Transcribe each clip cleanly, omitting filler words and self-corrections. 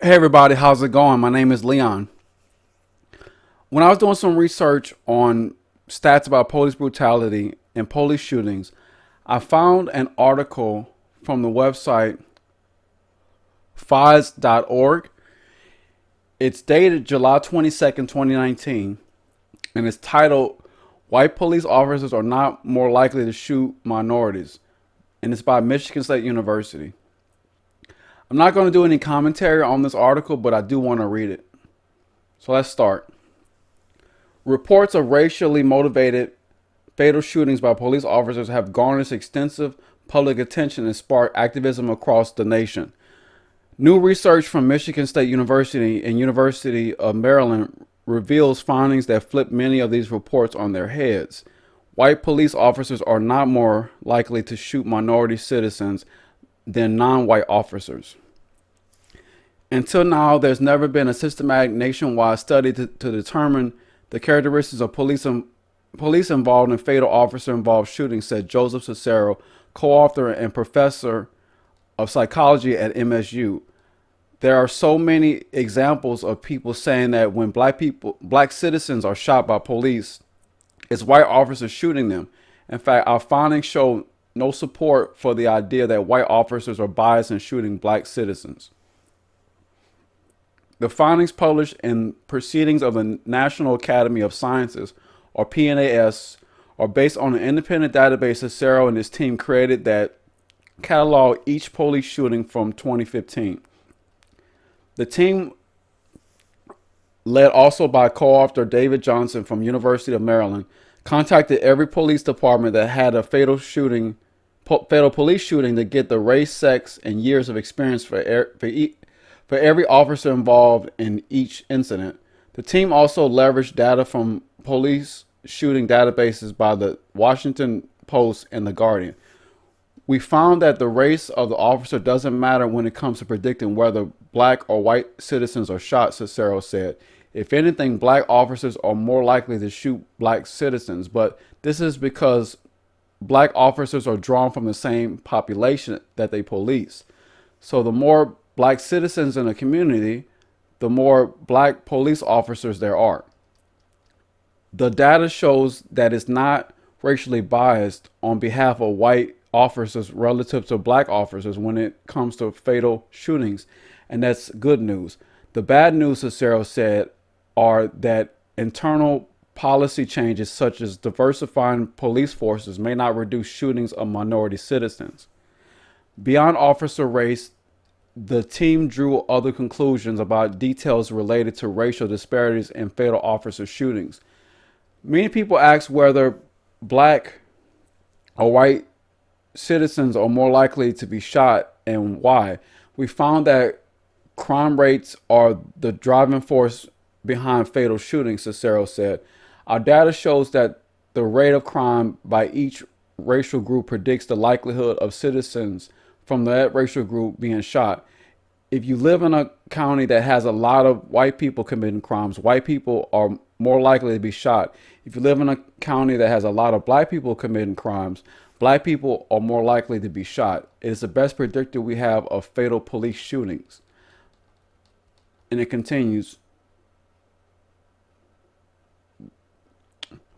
Hey everybody, how's it going? My name is Leon. When I was doing some research on stats about police brutality and police shootings, I found an article from the website files.org. It's dated July 22nd, 2019, and it's titled White Police Officers Are Not More Likely to Shoot Minorities. And it's by Michigan State University. I'm not going to do any commentary on this article, but I do want to read it. So let's start. Reports of racially motivated fatal shootings by police officers have garnered extensive public attention and sparked activism across the nation. New research from Michigan State University and University of Maryland reveals findings that flip many of these reports on their heads. White police officers are not more likely to shoot minority citizens than non-white officers. Until now, there's never been a systematic nationwide study to determine the characteristics of police involved in fatal officer-involved shootings, said Joseph Cicero, co-author and professor of psychology at MSU. There are so many examples of people saying that when black citizens are shot by police, it's white officers shooting them. In fact, our findings show no support for the idea that white officers are biased in shooting black citizens. The findings published in Proceedings of the National Academy of Sciences, or PNAS, are based on an independent database Cicero and his team created that cataloged each police shooting from 2015. The team, led also by co-author David Johnson from University of Maryland, contacted every police department that had a fatal police shooting to get the race, sex, and years of experience for every officer involved in each incident. The team also leveraged data from police shooting databases by the Washington Post and the Guardian. We found that the race of the officer doesn't matter when it comes to predicting whether black or white citizens are shot, Cicero said. If anything, black officers are more likely to shoot black citizens, but this is because black officers are drawn from the same population that they police. So the more black citizens in a community, the more black police officers there are. The data shows that it's not racially biased on behalf of white officers relative to black officers when it comes to fatal shootings, and that's good news. The bad news, Cicero said, are that internal policy changes such as diversifying police forces may not reduce shootings of minority citizens. Beyond officer race, the team drew other conclusions about details related to racial disparities in fatal officer shootings. Many people ask whether black or white citizens are more likely to be shot and why. We found that crime rates are the driving force behind fatal shootings, Cicero said. Our data shows that the rate of crime by each racial group predicts the likelihood of citizens from that racial group being shot. If you live in a county that has a lot of white people committing crimes, white people are more likely to be shot. If you live in a county that has a lot of black people committing crimes, black people are more likely to be shot. It is the best predictor we have of fatal police shootings. And it continues.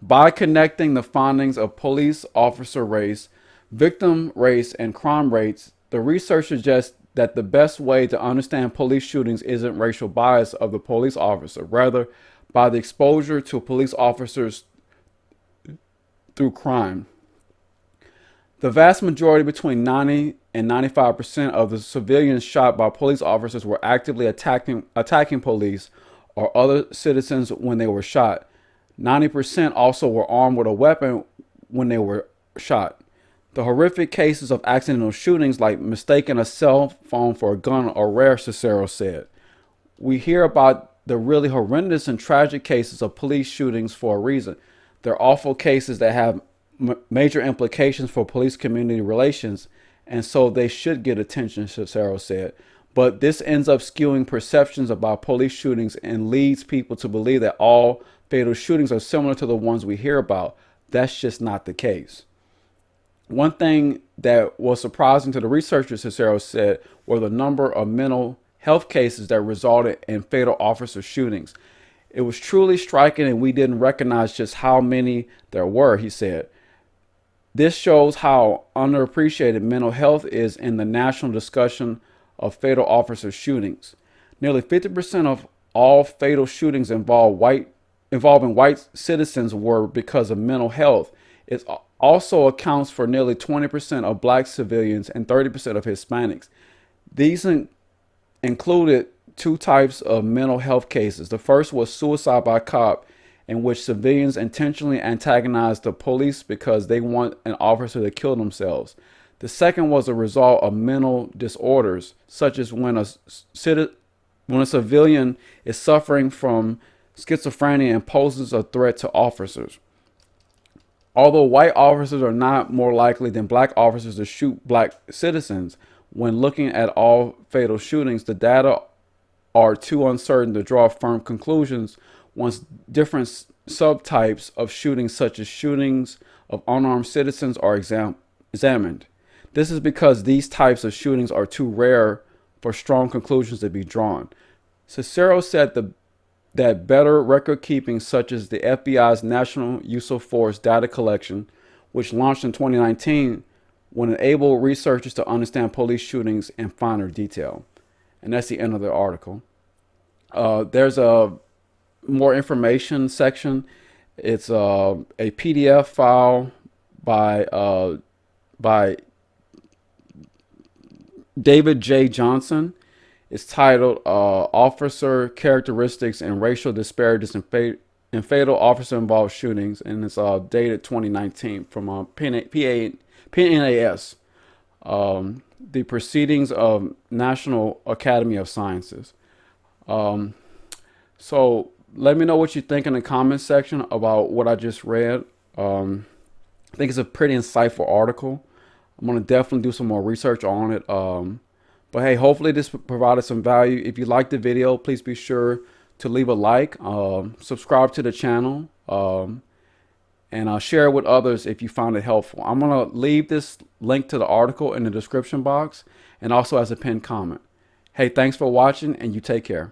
By connecting the findings of police officer race, victim race, and crime rates, the research suggests that the best way to understand police shootings isn't racial bias of the police officer, rather by the exposure to police officers through crime. The vast majority, between 90 and 95% of the civilians shot by police officers were actively attacking police or other citizens when they were shot. 90% also were armed with a weapon when they were shot. The horrific cases of accidental shootings, like mistaking a cell phone for a gun, are rare, Cicero said. We hear about the really horrendous and tragic cases of police shootings for a reason. They're awful cases that have major implications for police community relations, and so they should get attention, Cicero said. But this ends up skewing perceptions about police shootings and leads people to believe that all fatal shootings are similar to the ones we hear about. That's just not the case. One thing that was surprising to the researchers, Cicero said, were the number of mental health cases that resulted in fatal officer shootings. It was truly striking, and we didn't recognize just how many there were, he said. This shows how underappreciated mental health is in the national discussion of fatal officer shootings. Nearly 50% of all fatal shootings involving white citizens were because of mental health. It also accounts for nearly 20% of black civilians and 30% of Hispanics. These included two types of mental health cases. The first was suicide by cop, in which civilians intentionally antagonized the police because they want an officer to kill themselves. The second was a result of mental disorders, such as when a civilian is suffering from schizophrenia and poses a threat to officers. Although white officers are not more likely than black officers to shoot black citizens, when looking at all fatal shootings, the data are too uncertain to draw firm conclusions once different subtypes of shootings, such as shootings of unarmed citizens, are examined. This is because these types of shootings are too rare for strong conclusions to be drawn. Cicero said that better record keeping, such as the FBI's National Use of Force data collection, which launched in 2019, would enable researchers to understand police shootings in finer detail. And that's the end of the article. There's a more information section. It's a PDF file by David J. Johnson. It's titled Officer Characteristics and Racial Disparities in Fatal Officer Involved Shootings, and it's dated 2019 from PNAS, the Proceedings of National Academy of Sciences. So let me know what you think in the comments section about what I just read. I think it's a pretty insightful article. I'm going to definitely do some more research on it. But hey, hopefully this provided some value. If you liked the video, please be sure to leave a like, subscribe to the channel, and share it with others if you found it helpful. I'm going to leave this link to the article in the description box and also as a pinned comment. Hey, thanks for watching, and you take care.